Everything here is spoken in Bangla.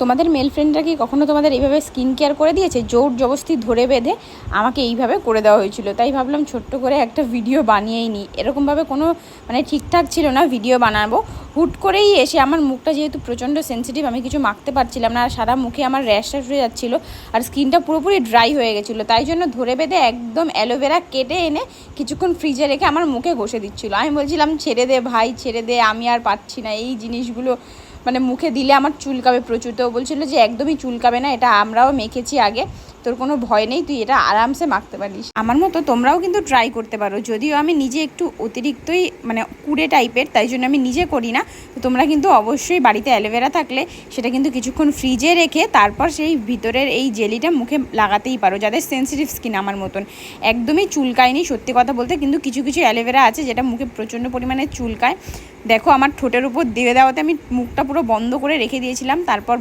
তোমাদের মেল ফ্রেন্ডরা কি কখনো তোমাদের এইভাবে স্কিন কেয়ার করে দিয়েছে? জোর জবরদস্তি ধরে বেঁধে আমাকে এইভাবে করে দেওয়া হয়েছিল, তাই ভাবলাম ছোট্ট করে একটা ভিডিও বানিয়েই নিই। এরকমভাবে কোনো মানে ঠিকঠাক ছিল না ভিডিও বানাবো, হুট করেই এসে আমার মুখটা যেহেতু প্রচণ্ড সেন্সিটিভ, আমি কিছু মাখতে পারছিলাম না, আর সারা মুখে আমার র্যাশ হয়ে যাচ্ছিলো, আর স্কিনটা পুরোপুরি ড্রাই হয়ে গেছিলো। তাই জন্য ধরে বেঁধে একদম অ্যালোভেরা কেটে এনে কিছুক্ষণ ফ্রিজে রেখে আমার মুখে ঘষে দিচ্ছিলো। আমি বলছিলাম ছেড়ে দে ভাই, ছেড়ে দে, আমি আর পারছি না এই জিনিসগুলো মানে মুখে দিলে আমার চুলকাবে প্রচুর। তো বলছিল যে একদমই চুলকাবে না, এটা আমরাও মেখেছি আগে, তোর কোনো ভয় নেই, তুই এটা আরামসে মাখতে পারিস। আমার মতো তোমরাও কিন্তু ট্রাই করতে পারো, যদিও আমি নিজে একটু অতিরিক্তই মানে কুড়ে টাইপের, তাই জন্য আমি নিজে করি না। তো তোমরা কিন্তু অবশ্যই বাড়িতে অ্যালোভেরা থাকলে সেটা কিন্তু কিছুক্ষণ ফ্রিজে রেখে তারপর সেই ভিতরের এই জেলিটা মুখে লাগাতেই পারো, যাদের সেন্সিটিভ স্কিন আমার মতন। একদমই চুলকায়নি সত্যি কথা বলতে, কিন্তু কিছু কিছু অ্যালোভেরা আছে যেটা মুখে প্রচণ্ড পরিমাণে চুলকায়। দেখো আমার ঠোঁটের উপর দিয়ে দেওয়াতে আমি মুখটা পুরো বন্ধ করে রেখে দিয়েছিলাম, তারপর